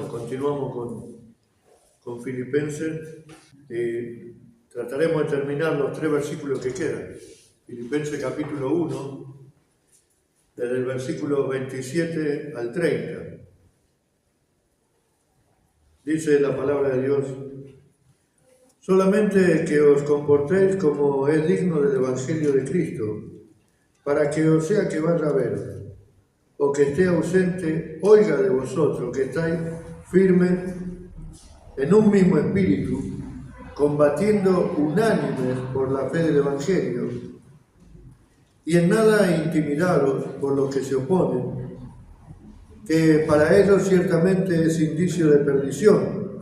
Bueno, continuamos con Filipenses y trataremos de terminar los 3 versículos que quedan. Filipenses capítulo 1, desde el versículo 27 al 30. Dice la palabra de Dios: solamente que os comportéis como es digno del Evangelio de Cristo, para que o sea que vaya a ver o que esté ausente, oiga de vosotros que estáis firmes en un mismo espíritu, combatiendo unánimes por la fe del Evangelio, y en nada intimidados por los que se oponen, que para ellos ciertamente es indicio de perdición,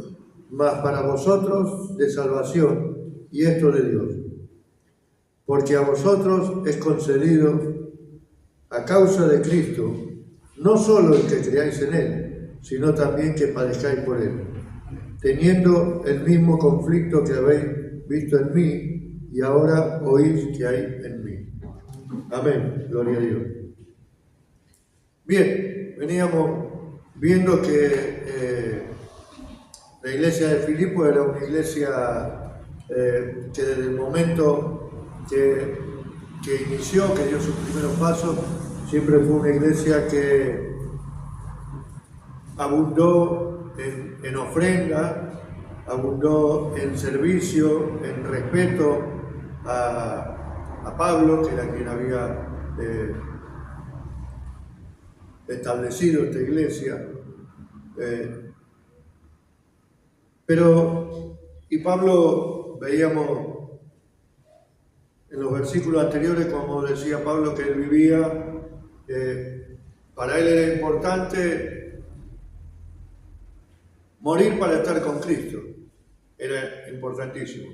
mas para vosotros de salvación, y esto de Dios. Porque a vosotros es concedido, a causa de Cristo, no solo el que creáis en Él, sino también que padezcáis por Él, teniendo el mismo conflicto que habéis visto en mí y ahora oís que hay en mí. Amén, gloria a Dios. Bien, veníamos viendo que la iglesia de Filipo era una iglesia que desde el momento que inició, que dio sus primeros pasos, siempre fue una iglesia que abundó en ofrenda, abundó en servicio, en respeto a Pablo, que era quien había establecido esta iglesia. Y Pablo, veíamos en los versículos anteriores, como decía Pablo, que él vivía, para él era importante morir para estar con Cristo, era importantísimo,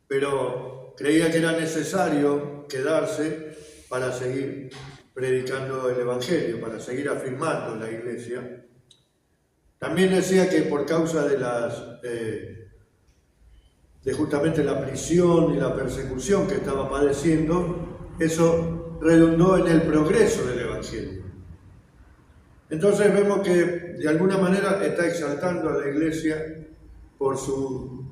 pero creía que era necesario quedarse para seguir predicando el Evangelio, para seguir afirmando la iglesia. También decía que por causa de justamente la prisión y la persecución que estaba padeciendo, eso redundó en el progreso del Evangelio. Entonces vemos que de alguna manera está exaltando a la iglesia por su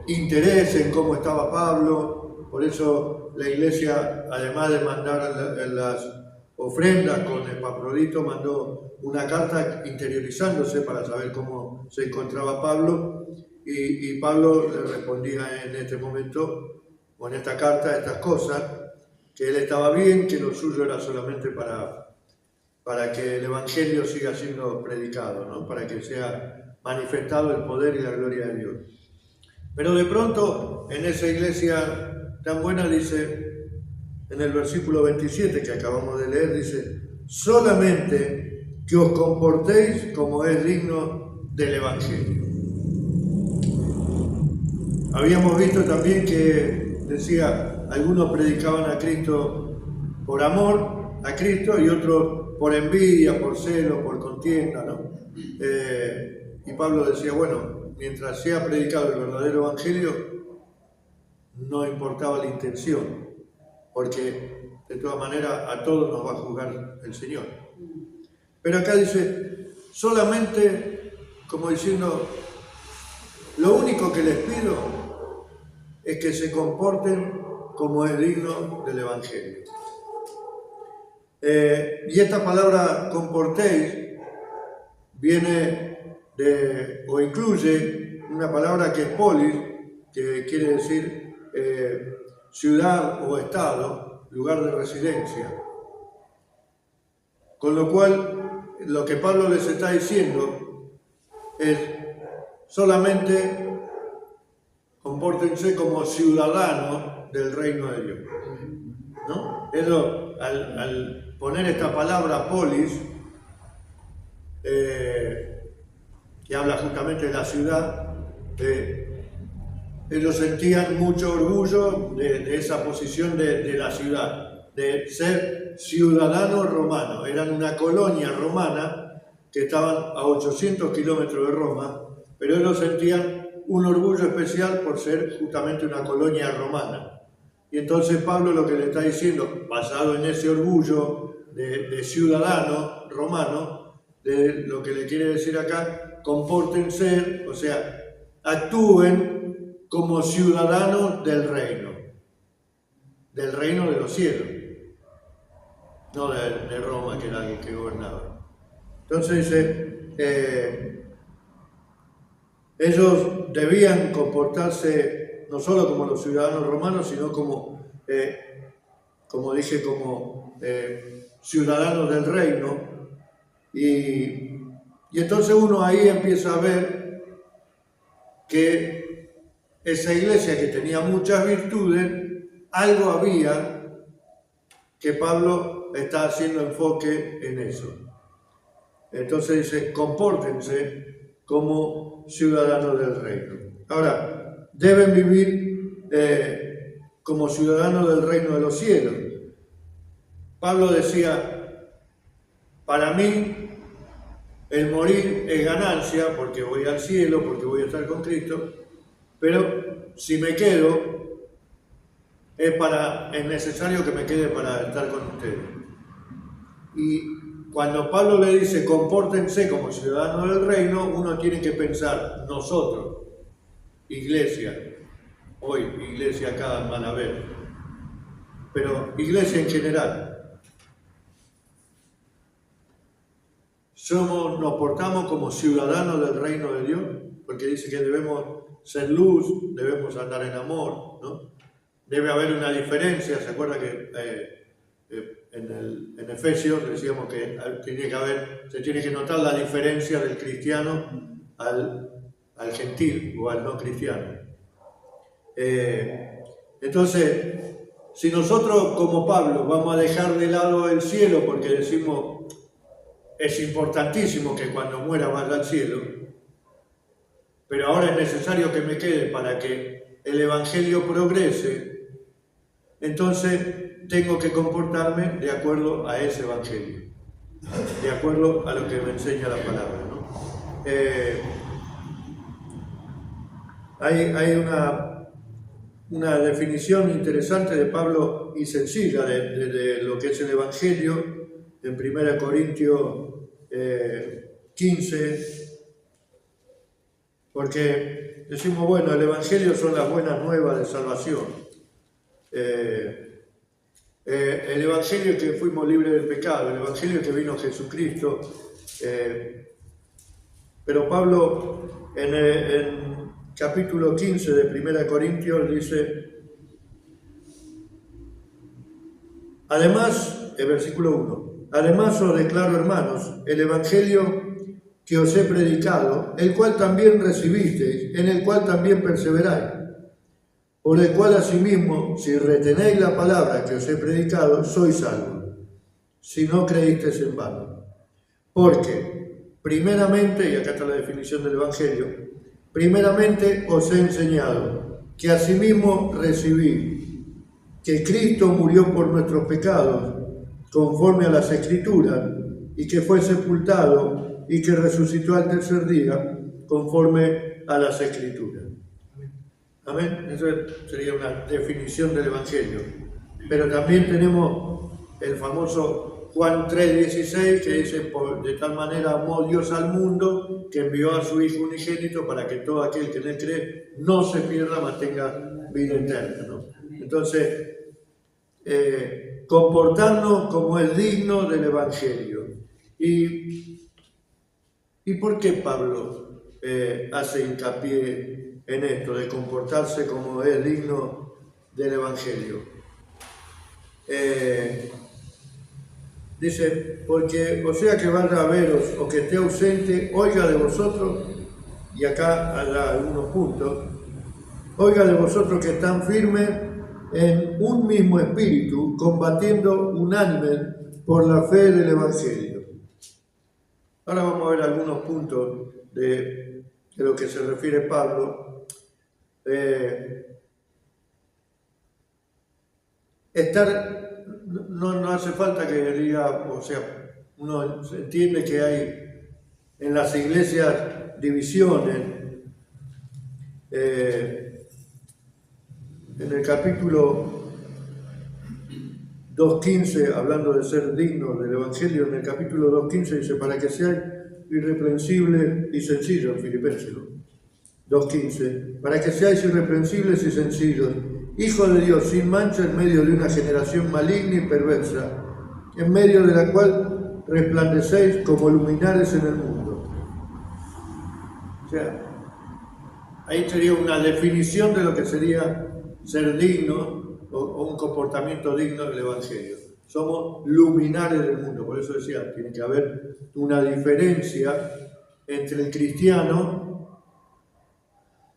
interés en cómo estaba Pablo. Por eso la iglesia, además de mandar las ofrendas con Epafrodito, mandó una carta interiorizándose para saber cómo se encontraba Pablo. Y Pablo le respondía en este momento, o en esta carta, estas cosas, que él estaba bien, que lo suyo era solamente para que el Evangelio siga siendo predicado, ¿no? Para que sea manifestado el poder y la gloria de Dios. Pero de pronto, en esa iglesia tan buena, dice, en el versículo 27 que acabamos de leer, dice: solamente que os comportéis como es digno del Evangelio. Habíamos visto también que decía, algunos predicaban a Cristo por amor a Cristo y otros por envidia, por celo, por contienda, ¿no? Y Pablo decía, bueno, mientras sea predicado el verdadero Evangelio, no importaba la intención, porque de todas maneras a todos nos va a juzgar el Señor. Pero acá dice, solamente, como diciendo, lo único que les pido es que se comporten como es digno del Evangelio. Y esta palabra comportéis viene o incluye una palabra que es polis, que quiere decir ciudad o estado, lugar de residencia. Con lo cual, lo que Pablo les está diciendo es solamente compórtense como ciudadanos del reino de Dios, ¿no? Eso, al poner esta palabra polis, que habla justamente de la ciudad, ellos sentían mucho orgullo de esa posición de la ciudad, de ser ciudadanos romanos. Eran una colonia romana que estaban a 800 kilómetros de Roma, pero ellos sentían un orgullo especial por ser justamente una colonia romana. Y entonces Pablo lo que le está diciendo, basado en ese orgullo de ciudadano romano, lo que le quiere decir acá, compórtense, o sea, actúen como ciudadanos del reino de los cielos, no de Roma, que era el que gobernaba. Entonces dice, ellos debían comportarse no solo como los ciudadanos romanos, sino como dije, como ciudadanos del reino. Y entonces uno ahí empieza a ver que esa iglesia, que tenía muchas virtudes, algo había que Pablo está haciendo enfoque en eso. Entonces dice, compórtense como ciudadanos del reino. Ahora, deben vivir como ciudadanos del reino de los cielos. Pablo decía, para mí el morir es ganancia, porque voy al cielo, porque voy a estar con Cristo, pero si me quedo, es necesario que me quede para estar con ustedes. Y cuando Pablo le dice, compórtense como ciudadanos del reino, uno tiene que pensar, nosotros, iglesia, hoy iglesia acá en Manaver, pero iglesia en general, nos portamos como ciudadanos del reino de Dios, porque dice que debemos ser luz, debemos andar en amor, ¿no? Debe haber una diferencia. ¿Se acuerda que en Efesios decíamos que se tiene que notar la diferencia del cristiano al gentil o al no cristiano? Entonces, si nosotros como Pablo vamos a dejar de lado el cielo porque decimos es importantísimo que cuando muera vaya al cielo, pero ahora es necesario que me quede para que el evangelio progrese, entonces tengo que comportarme de acuerdo a ese evangelio, de acuerdo a lo que me enseña la palabra, ¿no? Hay una definición interesante de Pablo y sencilla de lo que es el evangelio en 1 Corintios 15, porque decimos, bueno, el evangelio son las buenas nuevas de salvación. El evangelio es que fuimos libres del pecado, el evangelio es que vino Jesucristo. Pero Pablo en capítulo 15 de 1 Corintios dice, además, el versículo 1, además os declaro, hermanos, el evangelio que os he predicado, el cual también recibisteis, en el cual también perseveráis, por el cual asimismo, si retenéis la palabra que os he predicado, sois salvos, si no creísteis en vano. Porque, primeramente, y acá está la definición del evangelio, primeramente os he enseñado que asimismo recibí que Cristo murió por nuestros pecados, conforme a las Escrituras, y que fue sepultado y que resucitó al tercer día, conforme a las Escrituras. Amén. Eso sería una definición del Evangelio. Pero también tenemos el famoso Juan 3:16, que dice, de tal manera amó Dios al mundo, que envió a su Hijo unigénito para que todo aquel que en él cree no se pierda, mas tenga vida eterna, ¿no? Entonces, comportarnos como es digno del Evangelio. ¿Y por qué Pablo hace hincapié en esto, de comportarse como es digno del Evangelio? Dice, porque o sea que vaya a veros o que esté ausente, oiga de vosotros, y acá hay algunos puntos, oiga de vosotros que están firmes en un mismo espíritu, combatiendo unánime por la fe del Evangelio. Ahora vamos a ver algunos puntos de lo que se refiere Pablo. No hace falta que diga, o sea, uno entiende que hay en las iglesias divisiones. En el capítulo 2.15, hablando de ser digno del Evangelio, en el capítulo 2.15 dice, para que seáis irreprensibles y sencillos, en Filipenses, ¿no? 2.15, para que seáis irreprensibles y sencillos, hijos de Dios, sin mancha en medio de una generación maligna y perversa, en medio de la cual resplandecéis como luminares en el mundo. O sea, ahí sería una definición de lo que sería ser digno o un comportamiento digno del Evangelio. Somos luminares del mundo, por eso decía, tiene que haber una diferencia entre el cristiano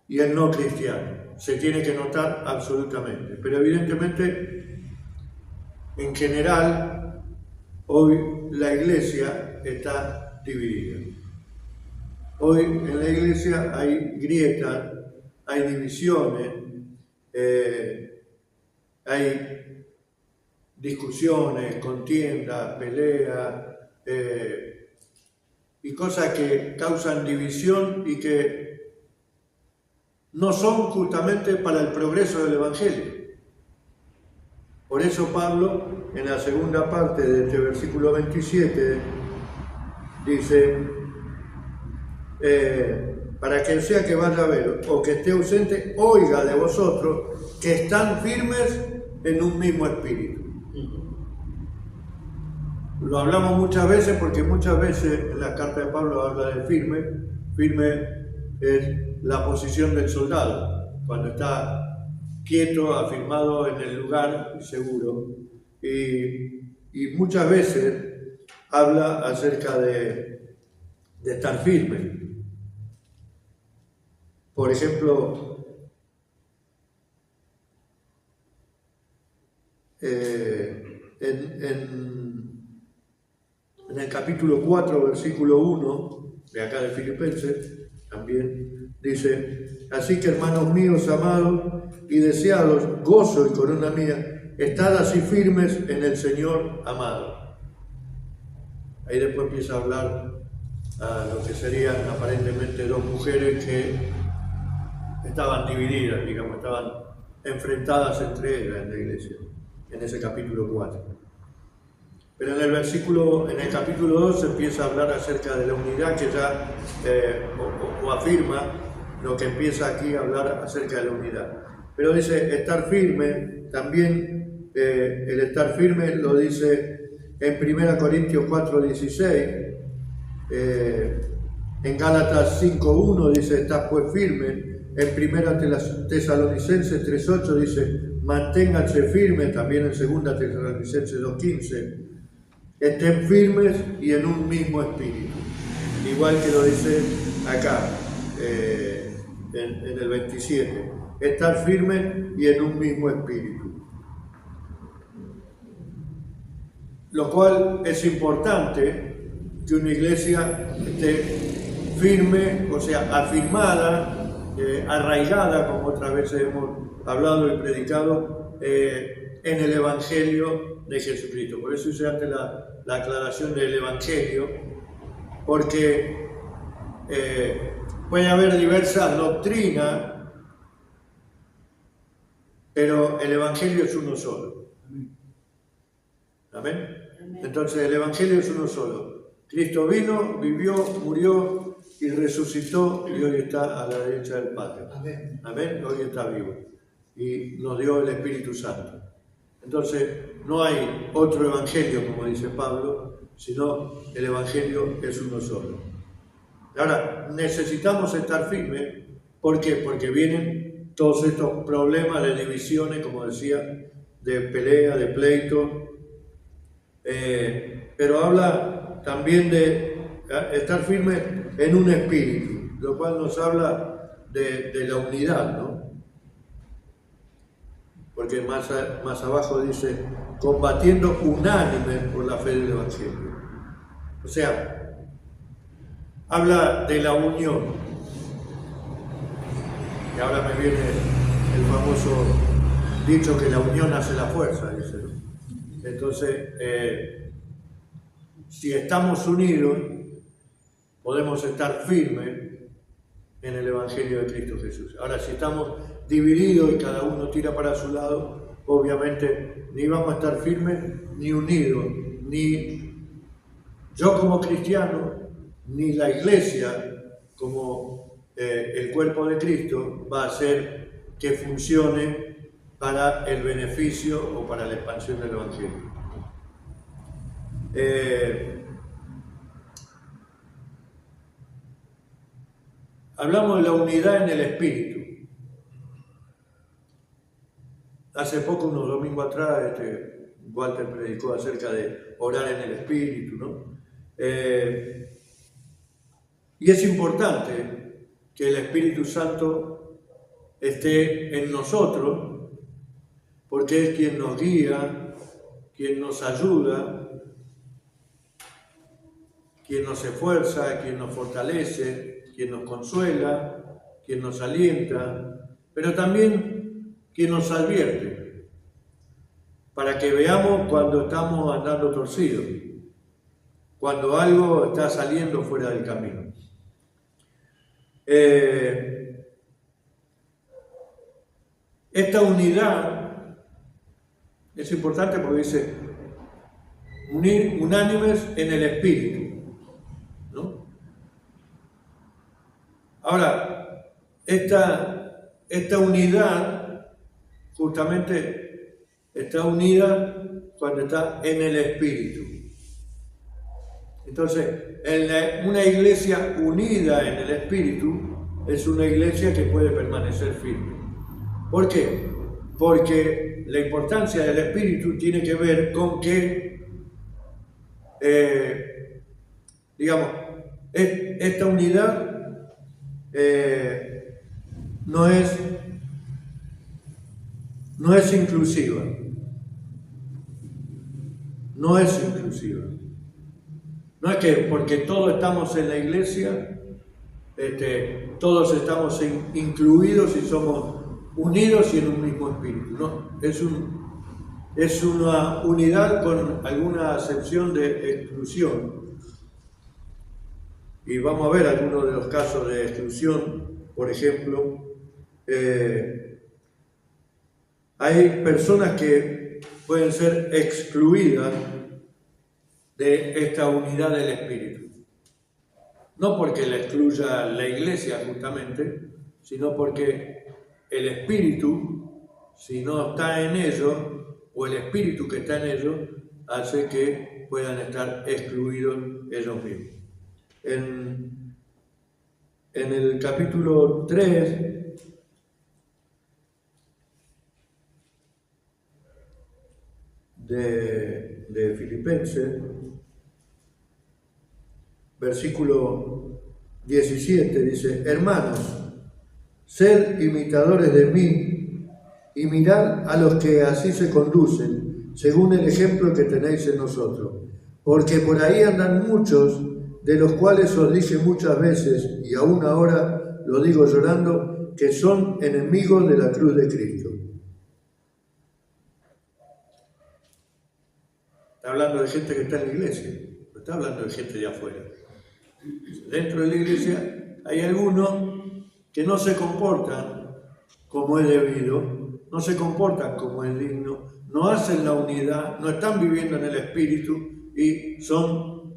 y el no cristiano. Se tiene que notar absolutamente, pero evidentemente, en general, hoy la Iglesia está dividida. Hoy en la Iglesia hay grietas, hay divisiones, hay discusiones, contiendas, peleas y cosas que causan división y que no son justamente para el progreso del Evangelio. Por eso Pablo, en la segunda parte de este versículo 27, dice, para que sea que vaya a ver o que esté ausente, oiga de vosotros que están firmes en un mismo espíritu. Lo hablamos muchas veces porque muchas veces en la carta de Pablo habla de firme. Firme es la posición del soldado, cuando está quieto, afirmado en el lugar seguro. Y muchas veces habla acerca de estar firme. Por ejemplo, en el capítulo 4, versículo 1, de acá de Filipenses, también dice, así que hermanos míos, amados y deseados, gozo y corona mía, estad así firmes en el Señor amado. Ahí después empieza a hablar a lo que serían aparentemente dos mujeres que estaban divididas, digamos, estaban enfrentadas entre ellas en la iglesia, en ese capítulo 4. Pero en el capítulo 2 se empieza a hablar acerca de la unidad que ya o afirma lo que empieza aquí a hablar acerca de la unidad. Pero dice estar firme, también el estar firme lo dice en 1 Corintios 4:16, en Gálatas 5:1 dice estad pues firme, en 1 Tesalonicenses 3:8 dice manténganse firmes, también en 2 Tesalonicenses 2:15, estén firmes y en un mismo espíritu, igual que lo dice acá en el 27, estar firme y en un mismo espíritu, lo cual es importante que una iglesia esté firme, o sea, afirmada, arraigada, como otras veces hemos hablado y predicado, en el Evangelio de Jesucristo. Por eso hice antes la aclaración del Evangelio, porque puede haber diversas doctrinas, pero el Evangelio es uno solo. ¿Amén? Entonces el Evangelio es uno solo. Cristo vino, vivió, murió y resucitó y hoy está a la derecha del Padre. Amén. Amén. Hoy está vivo y nos dio el Espíritu Santo. Entonces no hay otro evangelio, como dice Pablo, sino el evangelio es uno solo. Ahora, necesitamos estar firmes. ¿Por qué? Porque vienen todos estos problemas de divisiones, como decía, de pelea, de pleito, pero habla también de estar firme en un espíritu, lo cual nos habla de la unidad, ¿no? Porque más abajo dice, combatiendo unánime por la fe del Evangelio. O sea, habla de la unión. Y ahora me viene el famoso dicho que la unión hace la fuerza, dice, ¿no? Entonces, si estamos unidos, podemos estar firmes en el Evangelio de Cristo Jesús. Ahora, si estamos divididos y cada uno tira para su lado, obviamente ni vamos a estar firmes ni unidos, ni yo como cristiano, ni la iglesia como el cuerpo de Cristo va a hacer que funcione para el beneficio o para la expansión del Evangelio. Hablamos de la unidad en el Espíritu. Hace poco, unos domingos atrás, Walter predicó acerca de orar en el Espíritu, ¿no? Y es importante que el Espíritu Santo esté en nosotros, porque es quien nos guía, quien nos ayuda, quien nos esfuerza, quien nos fortalece, quien nos consuela, quien nos alienta, pero también quien nos advierte, para que veamos cuando estamos andando torcidos, cuando algo está saliendo fuera del camino. Esta unidad es importante porque dice unánimes en el Espíritu, ¿no? Ahora, esta unidad justamente está unida cuando está en el Espíritu. Entonces, una iglesia unida en el Espíritu es una iglesia que puede permanecer firme. ¿Por qué? Porque la importancia del Espíritu tiene que ver con que, digamos, esta unidad no es inclusiva. No es inclusiva. No es que porque todos estamos en la iglesia, todos estamos incluidos y somos unidos y en un mismo espíritu. No, es una unidad con alguna acepción de exclusión. Y vamos a ver algunos de los casos de exclusión. Por ejemplo, hay personas que pueden ser excluidas de esta unidad del Espíritu. No porque la excluya la iglesia justamente, sino porque el Espíritu, si no está en ellos, o el Espíritu que está en ellos, hace que puedan estar excluidos ellos mismos. En el capítulo 3, de Filipenses, versículo 17, dice: hermanos, sed imitadores de mí y mirad a los que así se conducen, según el ejemplo que tenéis en nosotros. Porque por ahí andan muchos, de los cuales os dije muchas veces, y aún ahora lo digo llorando, que son enemigos de la cruz de Cristo. Está hablando de gente que está en la iglesia, no está hablando de gente de afuera. Dentro de la iglesia hay algunos que no se comportan como es debido, no se comportan como es digno, no hacen la unidad, no están viviendo en el Espíritu y son,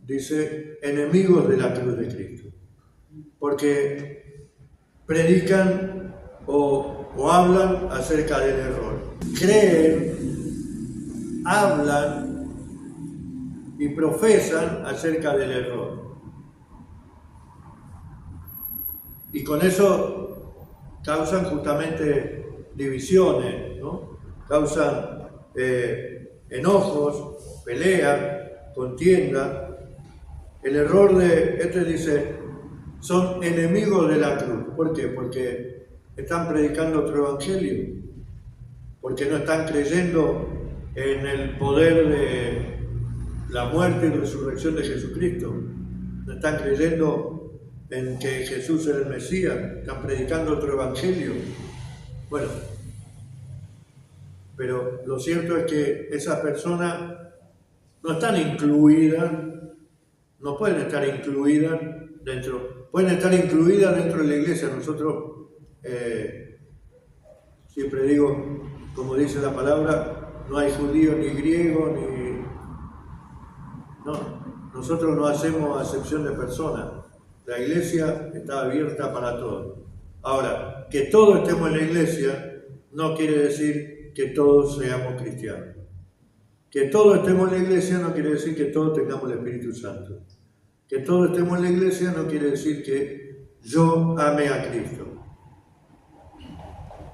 dice, enemigos de la cruz de Cristo. Porque predican o hablan acerca del error. Creen, hablan y profesan acerca del error. Y con eso causan justamente divisiones, ¿no? Causan enojos, peleas, contienda. El error dice, son enemigos de la cruz. ¿Por qué? Porque están predicando otro evangelio, porque no están creyendo en el poder de la muerte y resurrección de Jesucristo, no están creyendo en que Jesús era el Mesías, están predicando otro evangelio. Bueno, pero lo cierto es que esas personas no están incluidas, no pueden estar incluidas dentro, pueden estar incluidas dentro de la iglesia. Nosotros, siempre digo, como dice la palabra, no hay judío ni griego, ni... No, nosotros no hacemos acepción de personas. La iglesia está abierta para todos. Ahora, que todos estemos en la iglesia no quiere decir que todos seamos cristianos. Que todos estemos en la iglesia no quiere decir que todos tengamos el Espíritu Santo. Que todos estemos en la iglesia no quiere decir que yo ame a Cristo.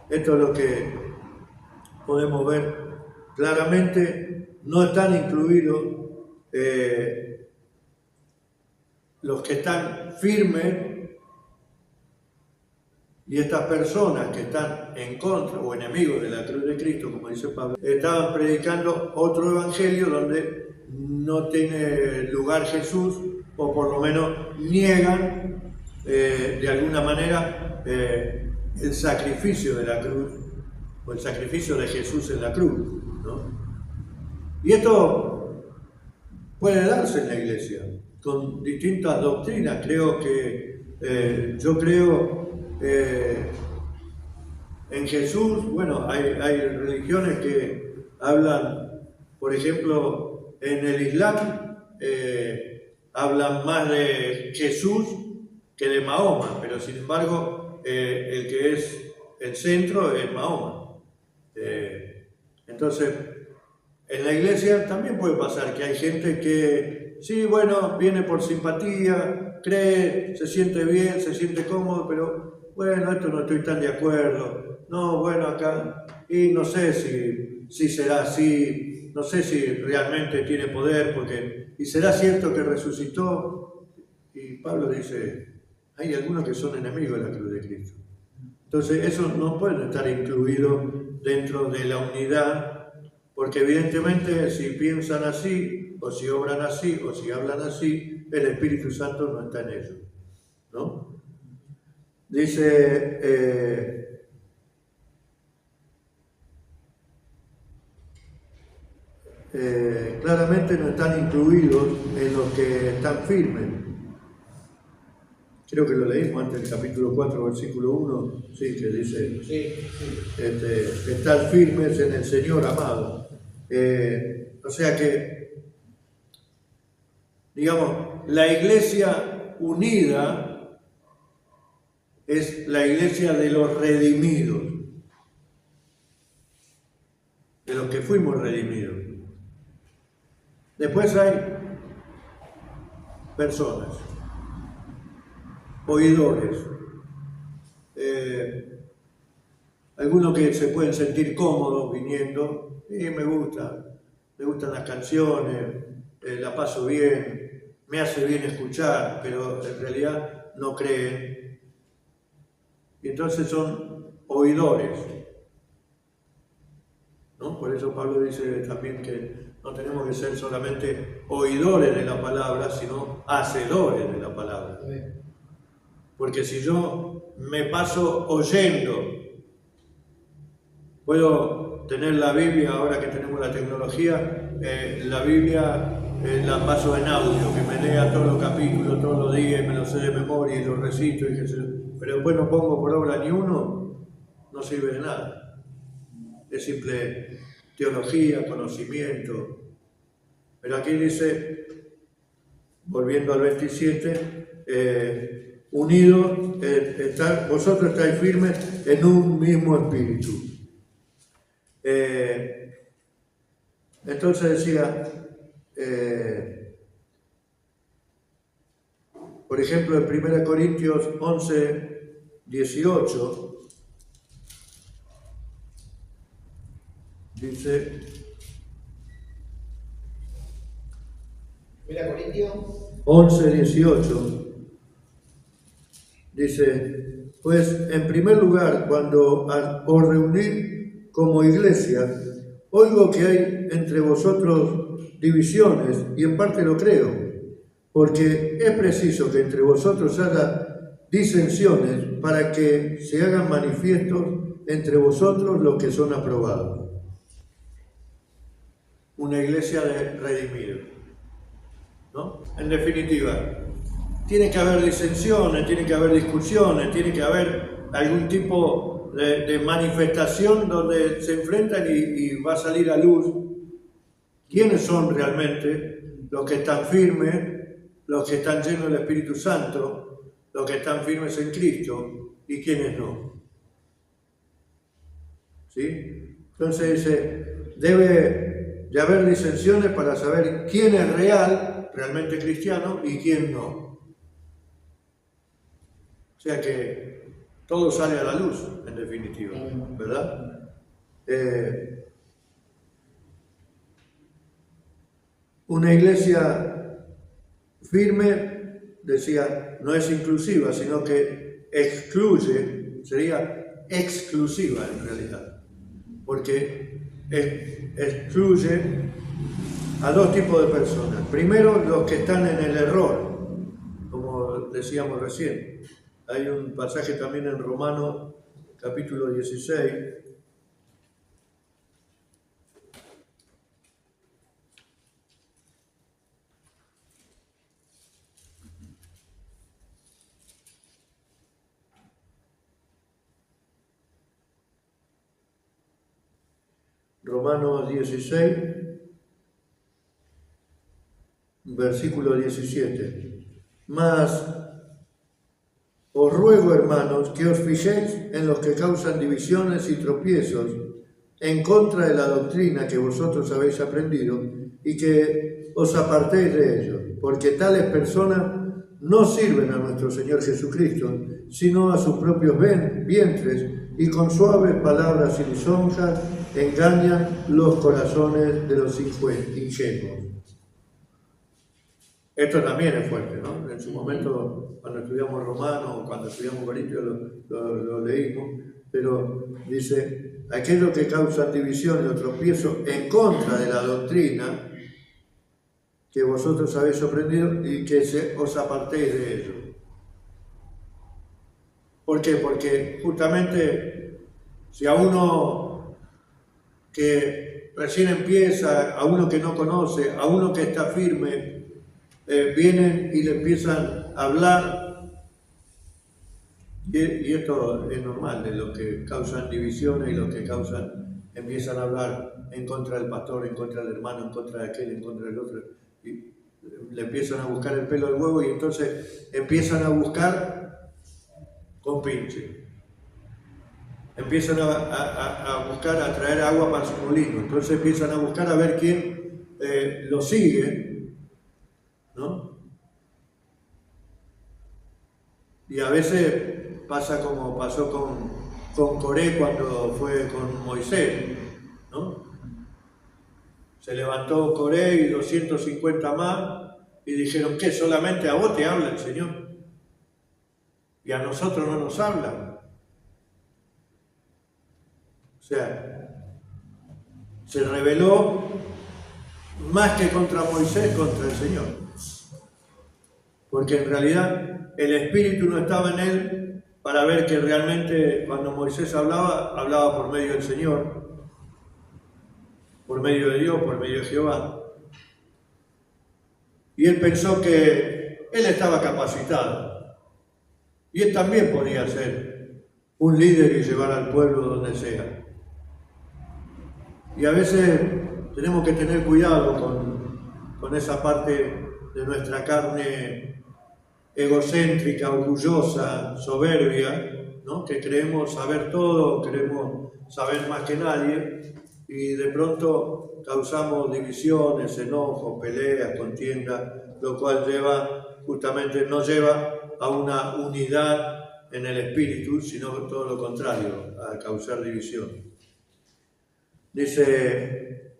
Esto es lo que podemos ver claramente. No están incluidos los que están firmes, y estas personas que están en contra o enemigos de la cruz de Cristo, como dice Pablo, estaban predicando otro evangelio donde no tiene lugar Jesús, o por lo menos niegan de alguna manera el sacrificio de la cruz, o el sacrificio de Jesús en la cruz, ¿no? Y esto puede darse en la iglesia, con distintas doctrinas. Creo que, yo creo en Jesús. Bueno, hay religiones que hablan, por ejemplo, en el Islam, hablan más de Jesús que de Mahoma, pero sin embargo, el que es el centro es Mahoma. Entonces, en la iglesia también puede pasar que hay gente que, sí, bueno, viene por simpatía, cree, se siente bien, se siente cómodo, pero bueno, esto no estoy tan de acuerdo. No, bueno, acá, y no sé si será así, no sé si realmente tiene poder, porque, y será cierto que resucitó. Y Pablo dice, hay algunos que son enemigos de la cruz de Cristo. Entonces, esos no pueden estar incluidos dentro de la unidad, porque evidentemente si piensan así, o si obran así, o si hablan así, el Espíritu Santo no está en ellos, ¿no? Dice, claramente no están incluidos en los que están firmes. Creo que lo leímos antes del capítulo 4, versículo 1, sí, que dice, estar firmes en el Señor amado. O sea que, digamos, la iglesia unida es la iglesia de los redimidos, de los que fuimos redimidos. Después hay personas, oidores, algunos que se pueden sentir cómodos viniendo, y me gustan las canciones, la paso bien, me hace bien escuchar, pero en realidad no creen. Y entonces son oidores, ¿no? Por eso Pablo dice también que no tenemos que ser solamente oidores de la palabra, sino hacedores de la palabra. Porque si yo me paso oyendo, puedo tener la Biblia, ahora que tenemos la tecnología, la Biblia la paso en audio, que me lea todos los capítulos, todos los días, y me los sé de memoria y los recito, pero después no pongo por obra ni uno, no sirve de nada. Es simple teología, conocimiento. Pero aquí dice, volviendo al 27, unidos, vosotros estáis firmes en un mismo espíritu. Entonces decía, por ejemplo, en 1 Corintios 11, 18, dice, 1 Corintios 11, 18, dice, pues en primer lugar, cuando os reunís como iglesia, oigo que hay entre vosotros divisiones, y en parte lo creo, porque es preciso que entre vosotros haya disensiones para que se hagan manifiestos entre vosotros los que son aprobados. Una iglesia de redimidos, ¿no? En definitiva, tiene que haber disensiones, tiene que haber discusiones, tiene que haber algún tipo de manifestación donde se enfrentan y va a salir a luz quiénes son realmente los que están firmes, los que están llenos del Espíritu Santo, los que están firmes en Cristo y quiénes no. ¿Sí? Entonces debe de haber disensiones para saber quién es realmente cristiano y quién no. O sea que todo sale a la luz, en definitiva, ¿verdad? Una iglesia firme, decía, no es inclusiva, sino que excluye, sería exclusiva en realidad, porque excluye a dos tipos de personas. Primero, los que están en el error, como decíamos recién. Hay un pasaje también en Romanos, capítulo 16, Romanos 16, versículo 17. Mas os ruego, hermanos, que os fijéis en los que causan divisiones y tropiezos en contra de la doctrina que vosotros habéis aprendido y que os apartéis de ellos, porque tales personas no sirven a nuestro Señor Jesucristo, sino a sus propios vientres, y con suaves palabras y lisonjas engañan los corazones de los ingenuos. Esto también es fuerte, ¿no? En su momento, cuando estudiamos Romanos, cuando estudiamos Corintios, lo leímos, pero dice, aquellos que causan división o tropiezo en contra de la doctrina que vosotros habéis aprendido y que os apartéis de ello. ¿Por qué? Porque justamente si a uno que recién empieza, a uno que no conoce, a uno que está firme, vienen y le empiezan a hablar, y esto es normal, de los que causan divisiones y los que empiezan a hablar en contra del pastor, en contra del hermano, en contra de aquel, en contra del otro, y le empiezan a buscar el pelo al huevo y entonces empiezan a buscar con pinche. Empiezan a buscar, a traer agua para su molino, entonces empiezan a buscar a ver quién lo sigue, ¿no? Y a veces pasa como pasó con Coré cuando fue con Moisés, ¿no? Se levantó Coré y 250 más y dijeron, ¿qué? ¿Solamente a vos te habla el Señor? ¿Y a nosotros no nos habla? O sea, se rebeló más que contra Moisés, contra el Señor. Porque en realidad el Espíritu no estaba en él para ver que realmente cuando Moisés hablaba por medio del Señor, por medio de Dios, por medio de Jehová. Y él pensó que él estaba capacitado. Y él también podía ser un líder y llevar al pueblo donde sea. Y a veces tenemos que tener cuidado con esa parte de nuestra carne egocéntrica, orgullosa, soberbia, ¿no? Que creemos saber todo, queremos saber más que nadie y de pronto causamos divisiones, enojos, peleas, contiendas, lo cual no lleva a una unidad en el espíritu, sino todo lo contrario, a causar división. Dice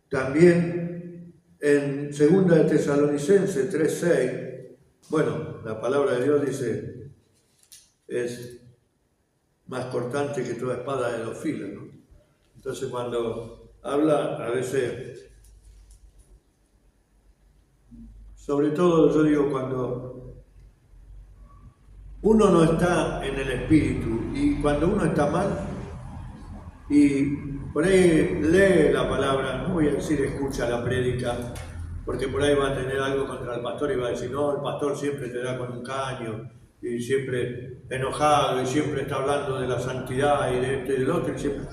también en 2 de Tesalonicenses 3:6, bueno, la palabra de Dios dice, es más cortante que toda espada de dos filos, ¿no? Entonces cuando habla, a veces, sobre todo yo digo cuando uno no está en el espíritu y cuando uno está mal y por ahí lee la palabra, no voy a decir escucha la prédica, porque por ahí va a tener algo contra el pastor y va a decir, no, el pastor siempre te da con un caño, y siempre enojado y siempre está hablando de la santidad y de esto y del otro. Y siempre...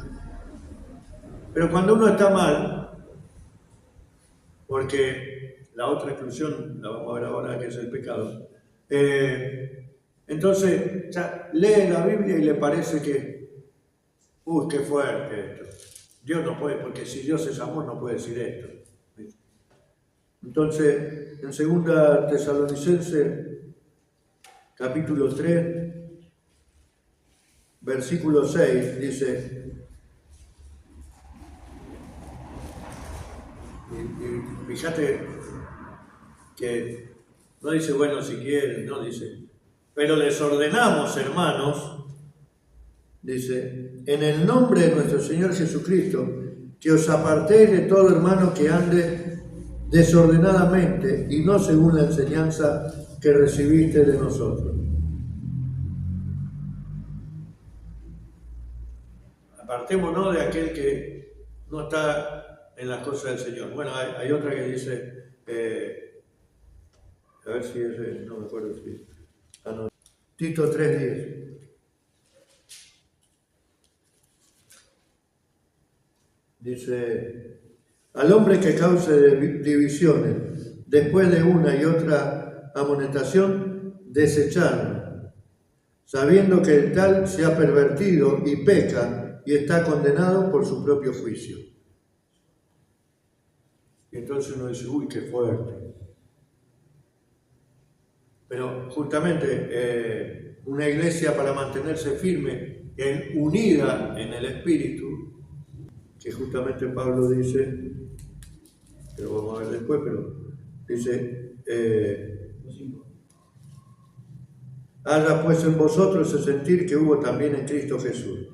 Pero cuando uno está mal, porque la otra exclusión, la vamos a ver ahora, que es el pecado, entonces ya lee la Biblia y le parece que, uy, qué fuerte esto. Dios no puede, porque si Dios es amor no puede decir esto. Entonces, en 2 Tesalonicenses, capítulo 3, versículo 6, dice, y fíjate que no dice, bueno, si quieren, no dice, pero les ordenamos, hermanos, dice, en el nombre de nuestro Señor Jesucristo, que os apartéis de todo hermano que ande desordenadamente y no según la enseñanza que recibiste de nosotros. Apartémonos de aquel que no está en las cosas del Señor. Bueno, hay otra que dice, a ver si es, no me acuerdo si... no. Tito 3:10. Dice, al hombre que cause divisiones después de una y otra amonestación, desecharlo, sabiendo que el tal se ha pervertido y peca y está condenado por su propio juicio. Y entonces uno dice, uy, qué fuerte. Pero justamente una iglesia, para mantenerse firme, unida en el Espíritu, que justamente Pablo dice, que lo vamos a ver después, pero dice, haya pues en vosotros el sentir que hubo también en Cristo Jesús.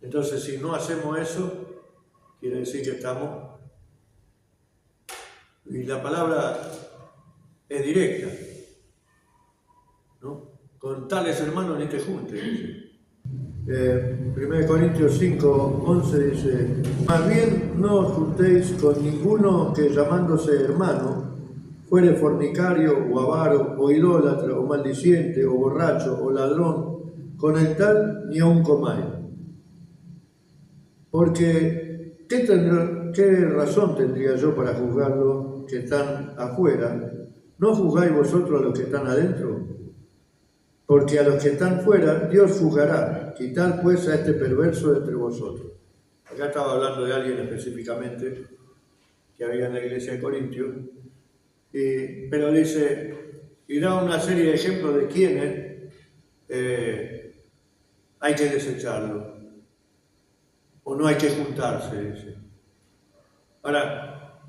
Entonces, si no hacemos eso, quiere decir que estamos... Y la palabra es directa, ¿no? Con tales hermanos ni te juntes, dice. 1 Corintios 5:11 dice, más bien no os juntéis con ninguno que llamándose hermano fuere fornicario o avaro o idólatra o maldiciente o borracho o ladrón, con el tal ni aun comáis. Porque ¿qué razón tendría yo para juzgar los que están afuera? ¿No juzgáis vosotros a los que están adentro? Porque a los que están fuera Dios juzgará. Quitad pues a este perverso de entre vosotros. Acá estaba hablando de alguien específicamente que había en la iglesia de Corintios, pero dice, y da una serie de ejemplos de quienes hay que desecharlo o no hay que juntarse, dice. Ahora,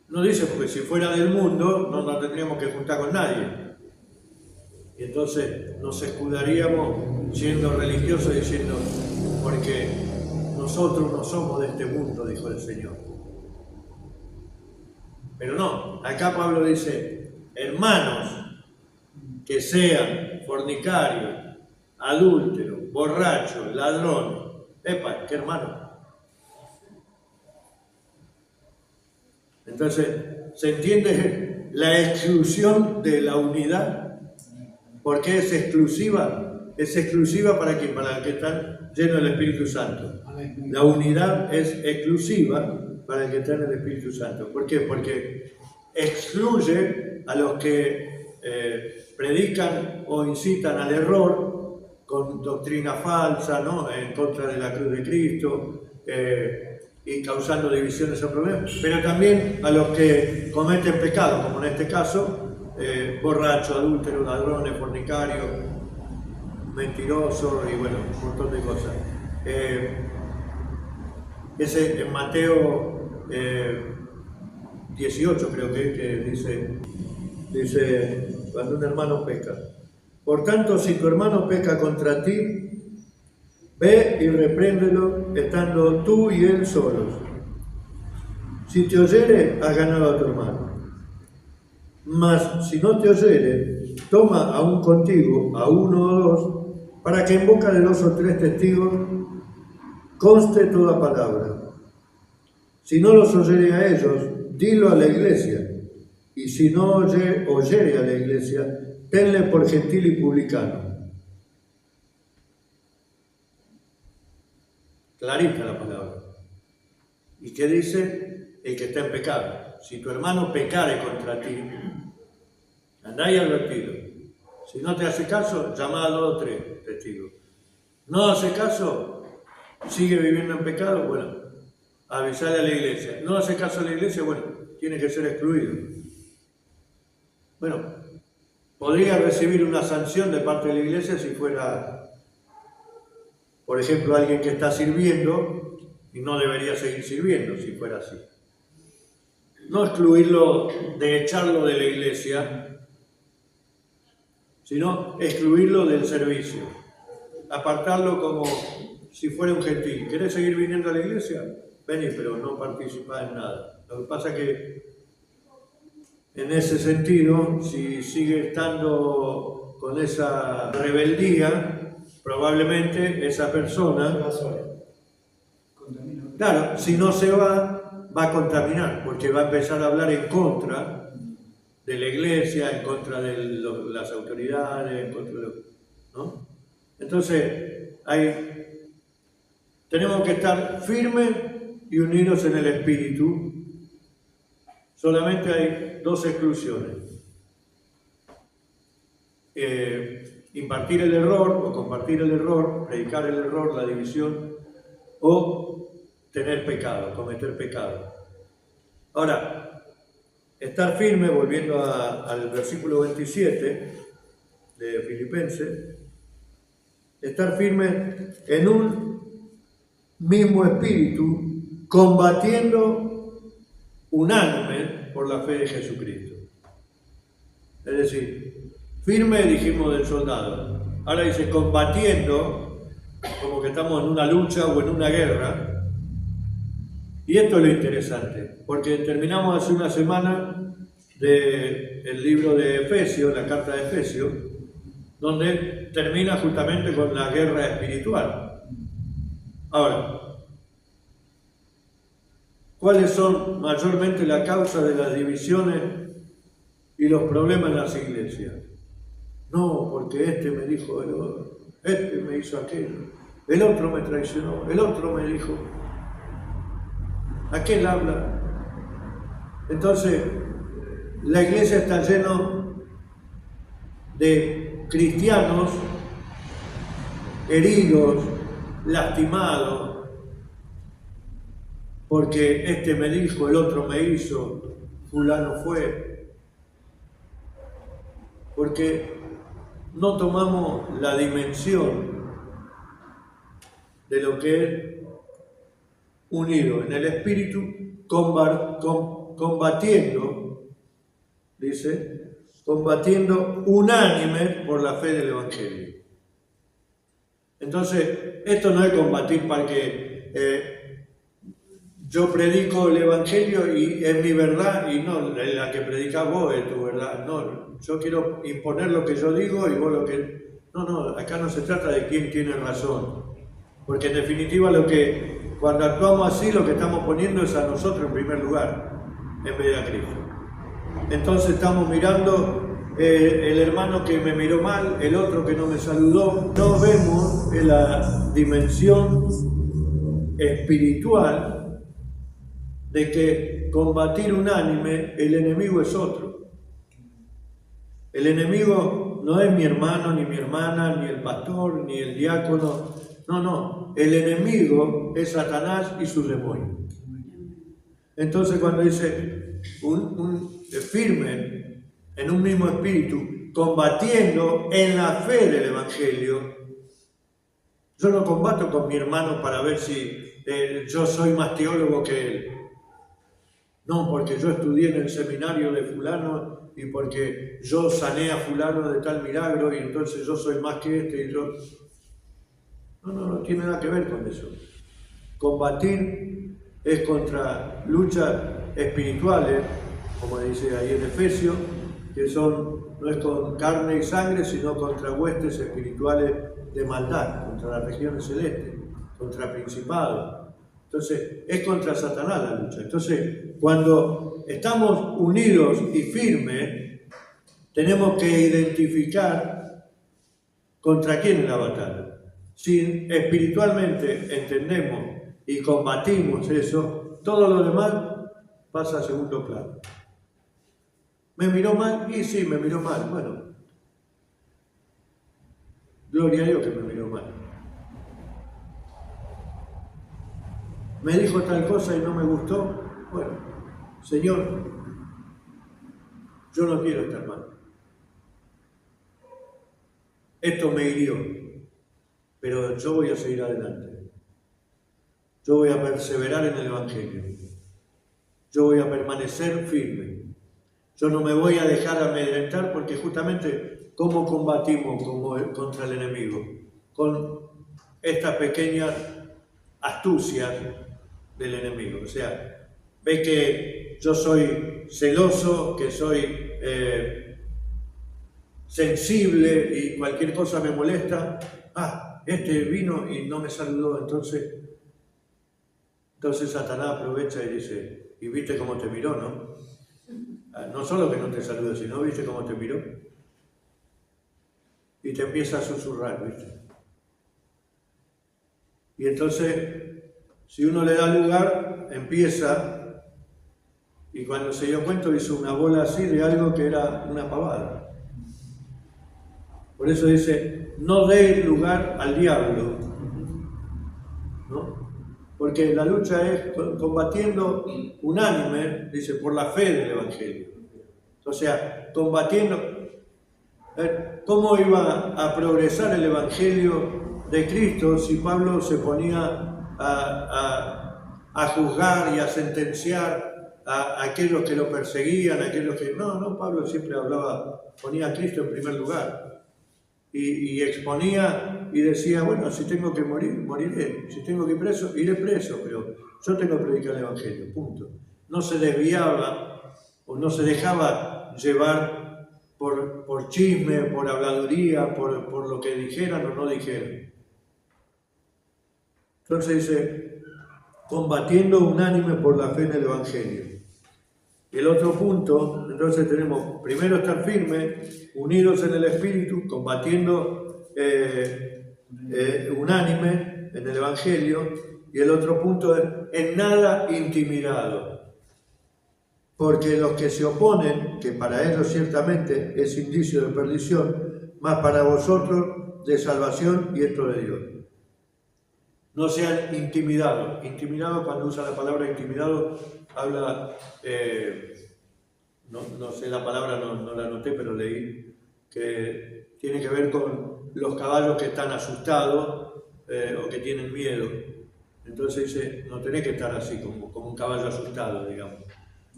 no dice porque si fuera del mundo no nos tendríamos que juntar con nadie. Y entonces nos escudaríamos siendo religiosos diciendo, porque nosotros no somos de este mundo, dijo el Señor. Pero no, acá Pablo dice, hermanos que sean fornicarios, adúlteros, borrachos, ladrones. ¡Epa! ¿Qué hermano? Entonces, ¿se entiende la exclusión de la unidad? ¿Por qué es exclusiva? Es exclusiva para quien, para el que están llenos del Espíritu Santo. La unidad es exclusiva para el que está en el Espíritu Santo. ¿Por qué? Porque excluye a los que predican o incitan al error con doctrina falsa, ¿no? En contra de la cruz de Cristo, y causando divisiones o problemas, pero también a los que cometen pecado, como en este caso, borrachos, adúlteros, ladrones, fornicarios, mentirosos y bueno, un montón de cosas. Ese en Mateo 18 creo que dice cuando un hermano peca. Por tanto, si tu hermano peca contra ti, ve y repréndelo estando tú y él solos. Si te oyere, has ganado a tu hermano. Mas si no te oyere, toma aún contigo a uno o dos, para que en boca de 2 o 3 testigos conste toda palabra. Si no los oyere a ellos, dilo a la iglesia. y si no oyere a la iglesia, tenle por gentil y publicano. Clarita la palabra. ¿Y qué dice? El que está en pecado. Si tu hermano pecare contra ti, andá y advertido. Si no te hace caso, llama a 2 o 3 testigos. No hace caso, sigue viviendo en pecado, bueno, avisarle a la iglesia. No hace caso a la iglesia, bueno, tiene que ser excluido. Bueno, podría recibir una sanción de parte de la iglesia si fuera, por ejemplo, alguien que está sirviendo y no debería seguir sirviendo si fuera así. No excluirlo, de echarlo de la iglesia, sino excluirlo del servicio. Apartarlo como si fuera un gentil. ¿Querés seguir viniendo a la iglesia? Vení, pero no participás en nada. Lo que pasa es que en ese sentido, si sigue estando con esa rebeldía, probablemente esa persona, claro, si no se va a contaminar, porque va a empezar a hablar en contra de la iglesia, en contra de las autoridades, en contra de ¿no? Entonces, tenemos que estar firmes y unidos en el espíritu. Solamente hay 2 exclusiones. Impartir el error o compartir el error, predicar el error, la división, o tener pecado, cometer pecado. Ahora, estar firme, volviendo al versículo 27 de Filipenses, estar firme en un mismo espíritu, combatiendo unánime por la fe de Jesucristo. Es decir, firme dijimos del soldado, ahora dice combatiendo, como que estamos en una lucha o en una guerra. Y esto es lo interesante, porque terminamos hace una semana del libro de Efesios, la carta de Efesios, donde termina justamente con la guerra espiritual. Ahora, ¿cuáles son mayormente la causa de las divisiones y los problemas en las iglesias? No, porque este me dijo, este me hizo aquello, el otro me traicionó, el otro me dijo, aquel habla. Entonces, la iglesia está llena de cristianos heridos, lastimados, porque este me dijo, el otro me hizo, fulano fue. Porque no tomamos la dimensión de lo que es unido en el espíritu, combatiendo, dice, combatiendo unánime por la fe del Evangelio. Entonces, esto no es combatir para que yo predico el Evangelio y es mi verdad y no la que predicas vos es tu verdad. No, yo quiero imponer lo que yo digo y vos lo que... No, acá no se trata de quién tiene razón. Porque en definitiva cuando actuamos así lo que estamos poniendo es a nosotros en primer lugar, en vez de a Cristo. Entonces estamos mirando el hermano que me miró mal, el otro que no me saludó. No vemos en la dimensión espiritual de que combatir unánime, el enemigo es otro. El enemigo no es mi hermano, ni mi hermana, ni el pastor, ni el diácono. No. El enemigo es Satanás y sus demonios. Entonces cuando dice firme en un mismo espíritu, combatiendo en la fe del Evangelio, yo no combato con mi hermano para ver si yo soy más teólogo que él. No, porque yo estudié en el seminario de fulano y porque yo sané a fulano de tal milagro y entonces yo soy más que este y yo... No tiene nada que ver con eso. Combatir es contra luchas espirituales, como dice ahí en Efesios, que no es con carne y sangre, sino contra huestes espirituales de maldad, contra las regiones celestes, contra principados. Entonces, es contra Satanás la lucha. Entonces, cuando estamos unidos y firmes, tenemos que identificar contra quién es la batalla. Si espiritualmente entendemos y combatimos eso, todo lo demás pasa a segundo plano. ¿Me miró mal? Y sí, me miró mal. Bueno, gloria a Dios que me miró mal. Me dijo tal cosa y no me gustó. Bueno, Señor, yo no quiero estar mal. Esto me hirió, pero yo voy a seguir adelante. Yo voy a perseverar en el Evangelio. Yo voy a permanecer firme. Yo no me voy a dejar amedrentar porque justamente ¿cómo combatimos contra el enemigo? Con estas pequeñas astucias del enemigo. O sea, ve que yo soy celoso, que soy sensible y cualquier cosa me molesta. Este vino y no me saludó, entonces Satanás aprovecha y dice, y viste cómo te miró, ¿no? No solo que no te salude, sino viste cómo te miró. Y te empieza a susurrar, ¿viste? Y entonces, si uno le da lugar, empieza, y cuando se dio cuenta hizo una bola así de algo que era una pavada. Por eso dice, no dé lugar al diablo, ¿no? Porque la lucha es combatiendo unánime, dice, por la fe del Evangelio. O sea, combatiendo. ¿Cómo iba a progresar el Evangelio de Cristo si Pablo se ponía a juzgar y a sentenciar a aquellos que lo perseguían, a aquellos que... No, Pablo siempre ponía a Cristo en primer lugar. Y exponía y decía, bueno, si tengo que morir, moriré. Si tengo que ir preso, iré preso, pero yo tengo que predicar el Evangelio, punto. No se desviaba o no se dejaba llevar por chisme, por habladuría, por lo que dijeran o no dijeran. Entonces dice, combatiendo unánime por la fe en el Evangelio. El otro punto, entonces tenemos, primero estar firmes, unidos en el Espíritu, combatiendo unánime en el Evangelio, y el otro punto es, en nada intimidado. Porque los que se oponen, que para ellos ciertamente es indicio de perdición, mas para vosotros de salvación y esto de Dios. No sean intimidados. Intimidado, cuando usa la palabra intimidado, habla, no sé la palabra, no la anoté, pero leí, que tiene que ver con los caballos que están asustados o que tienen miedo. Entonces dice, no tenés que estar así, como un caballo asustado, digamos.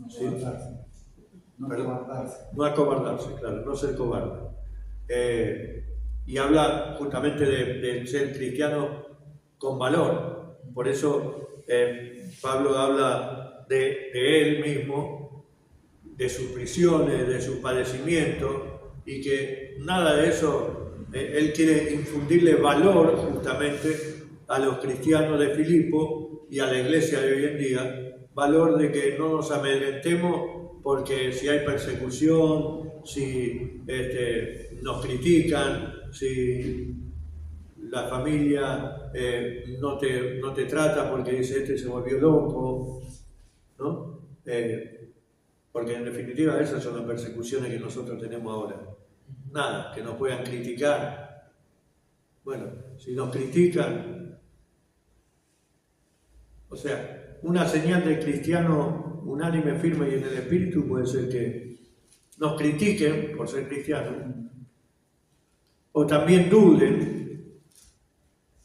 ¿Sí? No acobardarse, claro, no ser cobarde. Y habla justamente de ser cristiano con valor. Por eso Pablo habla de él mismo, de sus prisiones, de sus padecimientos, y que nada de eso, él quiere infundirle valor justamente a los cristianos de Filipo y a la iglesia de hoy en día, valor de que no nos amedrentemos porque si hay persecución, si nos critican, si la familia no te trata porque dice se volvió loco, ¿no? Porque en definitiva esas son las persecuciones que nosotros tenemos ahora. Nada, que nos puedan criticar. Bueno, si nos critican, o sea, una señal de cristiano unánime, firme y en el espíritu puede ser que nos critiquen por ser cristianos, o también duden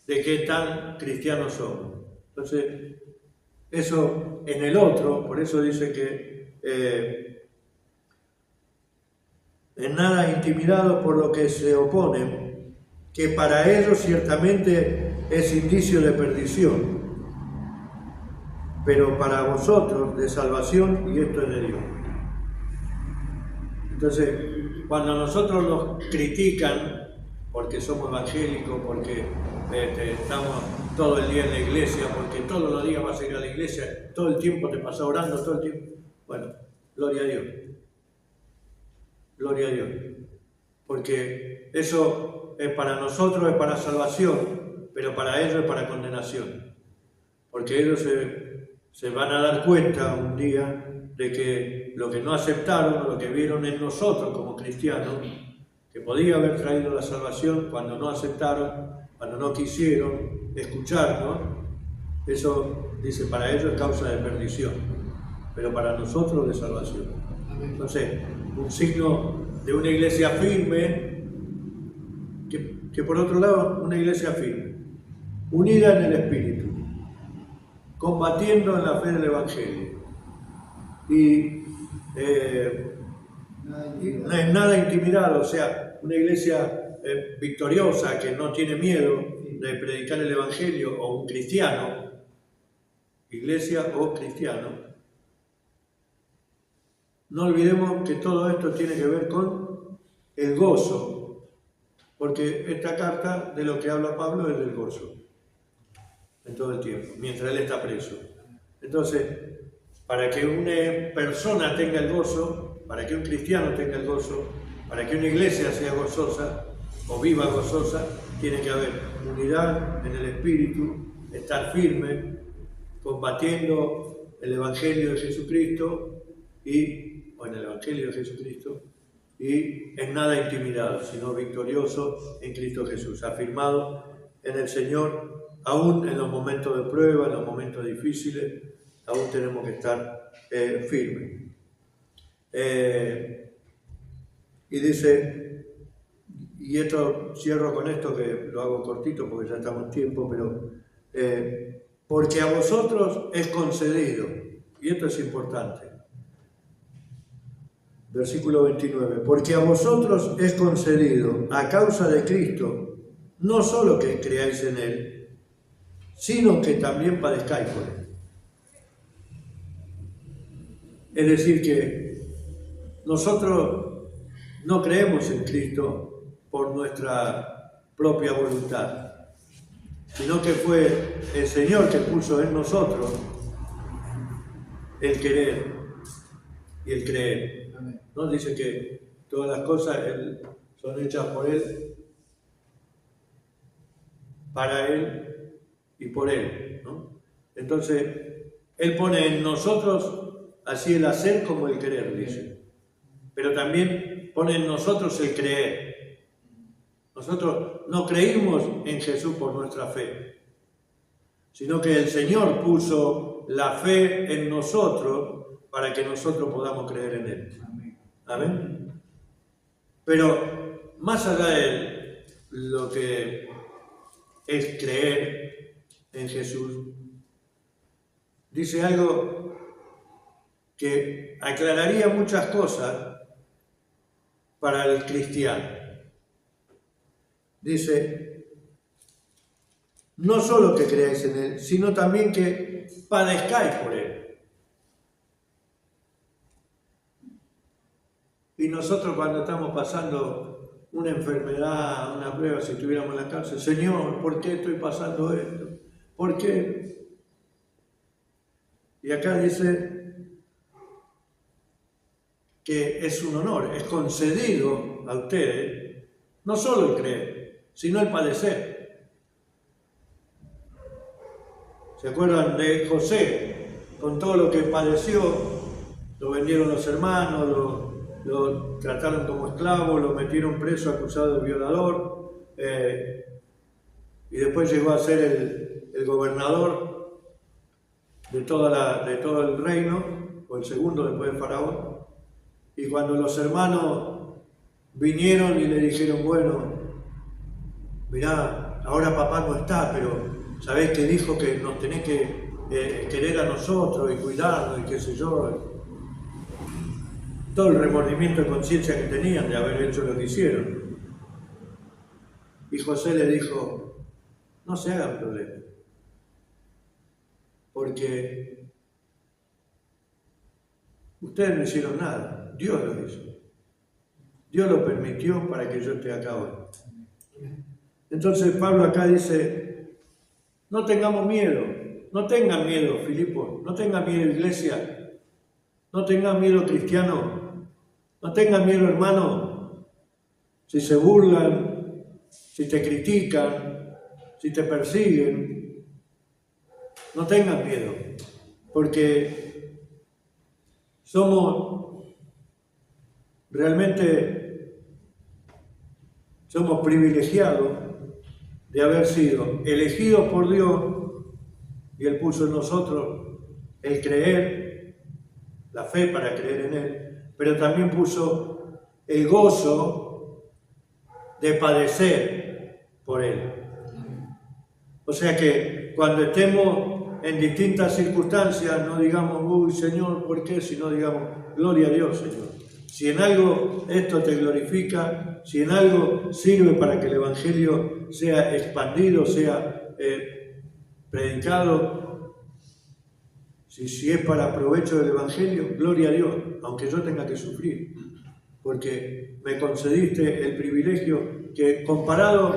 de qué tan cristianos somos. Entonces, eso en el otro, por eso dice que en nada intimidado por lo que se oponen, que para ellos ciertamente es indicio de perdición, pero para vosotros de salvación, y esto es de Dios. Entonces, cuando nosotros nos critican porque somos evangélicos, porque todo el día en la iglesia, porque todos los días vas a ir a la iglesia, todo el tiempo te pasas orando, todo el tiempo. Bueno, gloria a Dios. Gloria a Dios. Porque eso es para nosotros, es para salvación, pero para ellos es para condenación. Porque ellos se van a dar cuenta un día de que lo que no aceptaron, lo que vieron en nosotros como cristianos, que podía haber traído la salvación, cuando no aceptaron, cuando no quisieron escucharnos, eso, dice, para ellos es causa de perdición, pero para nosotros de salvación. Entonces, un signo de una iglesia firme, que por otro lado, una iglesia firme, unida en el Espíritu, combatiendo en la fe del Evangelio, y no es nada intimidado, o sea, una iglesia victoriosa que no tiene miedo de predicar el Evangelio, o un cristiano, iglesia o cristiano. No olvidemos que todo esto tiene que ver con el gozo, porque esta carta de lo que habla Pablo es del gozo en todo el tiempo, mientras él está preso. Entonces, para que una persona tenga el gozo, para que un cristiano tenga el gozo, para que una iglesia sea gozosa o viva gozosa, tiene que haber unidad en el espíritu, estar firme, combatiendo el Evangelio de Jesucristo o en el Evangelio de Jesucristo, y en nada intimidado, sino victorioso en Cristo Jesús, afirmado en el Señor, aún en los momentos de prueba, en los momentos difíciles, aún tenemos que estar firmes. Y dice, y esto cierro con esto, que lo hago cortito porque ya estamos en tiempo, pero porque a vosotros es concedido, y esto es importante, versículo 29, porque a vosotros es concedido a causa de Cristo, no solo que creáis en Él, sino que también padezcáis por Él. Es decir, que nosotros no creemos en Cristo por nuestra propia voluntad, sino que fue el Señor que puso en nosotros el querer y el creer. ¿No? Dice que todas las cosas son hechas por Él, para Él y por Él, ¿no? Entonces, Él pone en nosotros así el hacer como el querer, dice. Pero también pone en nosotros el creer. Nosotros no creímos en Jesús por nuestra fe, sino que el Señor puso la fe en nosotros para que nosotros podamos creer en Él. Amén. Pero más allá de lo que es creer en Jesús, dice algo que aclararía muchas cosas para el cristiano. Dice, no solo que creáis en Él, sino también que padezcáis por Él. Y nosotros cuando estamos pasando una enfermedad, una prueba, si estuviéramos en la cárcel, Señor, ¿por qué estoy pasando esto? ¿Por qué? Y acá dice que es un honor, es concedido a ustedes, no solo el creer, sino el padecer. ¿Se acuerdan de José? Con todo lo que padeció, lo vendieron los hermanos, lo trataron como esclavo, lo metieron preso acusado de violador, y después llegó a ser el gobernador de todo el reino, o el segundo después de Faraón. Y cuando los hermanos vinieron y le dijeron, bueno, mirá, ahora papá no está, pero sabés que dijo que nos tenés que querer a nosotros y cuidarnos y qué sé yo. Todo el remordimiento de conciencia que tenían de haber hecho lo que hicieron. Y José le dijo, no se hagan problema, porque ustedes no hicieron nada, Dios lo hizo. Dios lo permitió para que yo esté acá hoy. Entonces Pablo acá dice, No tengamos miedo, no tengan miedo, Filipos, no tengan miedo, iglesia, no tengan miedo, cristiano, no tengan miedo, hermano, si se burlan, si te critican, si te persiguen, no tengan miedo, porque realmente somos privilegiados de haber sido elegidos por Dios, y Él puso en nosotros el creer, la fe para creer en Él, pero también puso el gozo de padecer por Él. O sea que cuando estemos en distintas circunstancias, no digamos, uy Señor, ¿por qué? Sino digamos, gloria a Dios, Señor. Si en algo esto te glorifica, si en algo sirve para que el Evangelio sea expandido, sea predicado, si es para provecho del Evangelio, gloria a Dios, aunque yo tenga que sufrir, porque me concediste el privilegio que, comparado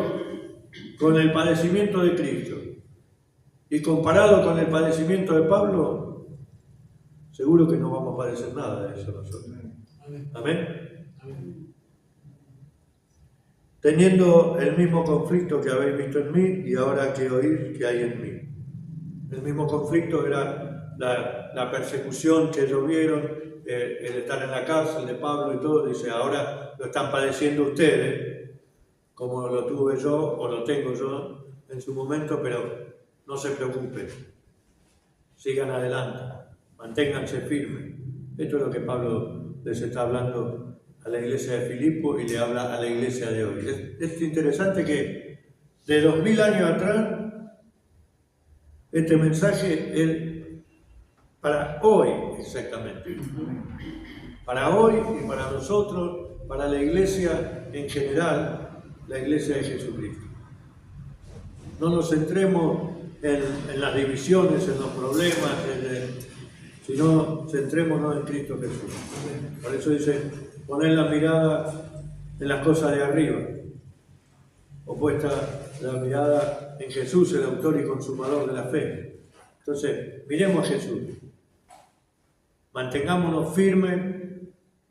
con el padecimiento de Cristo y comparado con el padecimiento de Pablo, seguro que no vamos a padecer nada de eso nosotros. Amén. Amén. Teniendo el mismo conflicto que habéis visto en mí y ahora que oís que hay en mí. El mismo conflicto era la persecución que ellos vieron, el estar en la cárcel de Pablo y todo. Dice, ahora lo están padeciendo ustedes, como lo tuve yo o lo tengo yo en su momento, pero no se preocupen, sigan adelante, manténganse firmes. Esto es lo que Pablo les está hablando a la iglesia de Filipo y le habla a la iglesia de hoy. Es interesante que de 2000 años atrás, este mensaje es para hoy exactamente. Para hoy y para nosotros, para la iglesia en general, la iglesia de Jesucristo. No nos centremos en las divisiones, en los problemas, sino centrémonos en Cristo Jesús. Por eso dice, poner la mirada en las cosas de arriba, opuesta la mirada en Jesús, el autor y consumador de la fe. Entonces, miremos a Jesús. Mantengámonos firmes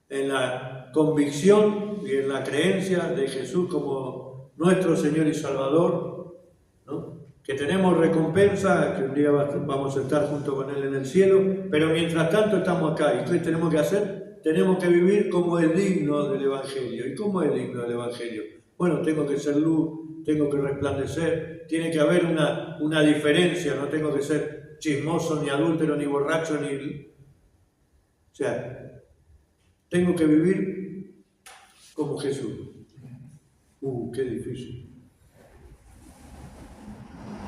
en la convicción y en la creencia de Jesús como nuestro Señor y Salvador, ¿no? Que tenemos recompensa, que un día vamos a estar junto con Él en el cielo, pero mientras tanto estamos acá. ¿Y qué tenemos que hacer? Tenemos que vivir como es digno del Evangelio. ¿Y cómo es digno del Evangelio? Bueno, tengo que ser luz, tengo que resplandecer, tiene que haber una diferencia, no tengo que ser chismoso, ni adúltero, ni borracho, ni... O sea, tengo que vivir como Jesús. Qué difícil.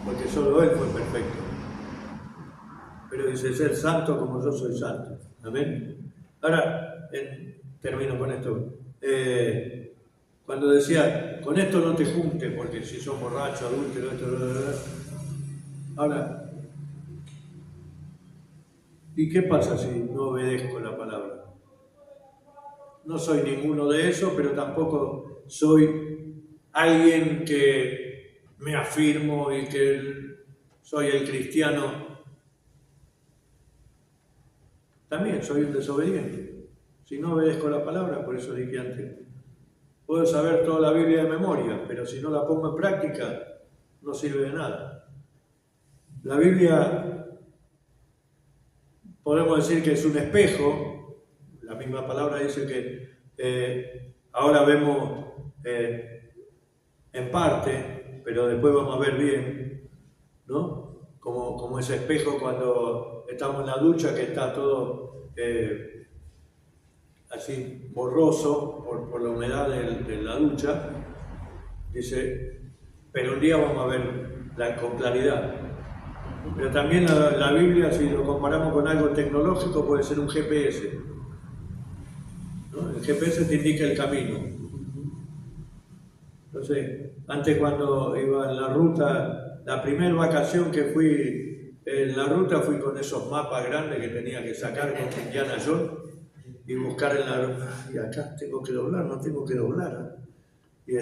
Porque solo Él fue perfecto. Pero dice ser santo como yo soy santo. Amén. Ahora, termino con esto. Cuando decía, con esto no te juntes, porque si son borrachos, adúlteros, Ahora, ¿y qué pasa si no obedezco la palabra? No soy ninguno de esos, pero tampoco soy alguien que me afirmo y que soy el cristiano. También soy un desobediente. Si no obedezco la palabra, por eso dije antes, puedo saber toda la Biblia de memoria, pero si no la pongo en práctica, no sirve de nada. La Biblia, podemos decir que es un espejo. La misma palabra dice que ahora vemos en parte, pero después vamos a ver bien, ¿no? Como ese espejo cuando estamos en la ducha, que está todo así borroso por la humedad de la ducha. Dice, pero un día vamos a ver con claridad. Pero también la Biblia, si lo comparamos con algo tecnológico, puede ser un GPS, ¿no? El GPS te indica el camino. Entonces, antes cuando iba en la ruta, la primera vacación que fui en la ruta, fui con esos mapas grandes que tenía que sacar con Indiana Jones y buscar en la ruta. Y acá tengo que doblar, no tengo que doblar. Y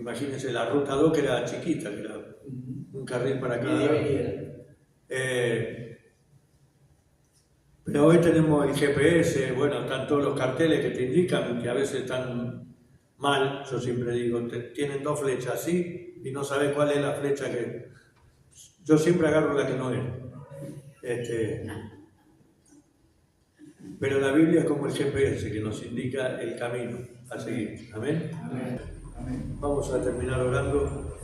Imagínense, la ruta 2 que era chiquita, que era un carril para cada lado. Pero hoy tenemos el GPS, bueno, están todos los carteles que te indican, que a veces están mal, yo siempre digo, tienen 2 flechas así y no sabes cuál es la flecha que... Yo siempre agarro la que no es. Pero la Biblia es como el GPS que nos indica el camino a seguir. Amén. Amén. Amén. Vamos a terminar orando.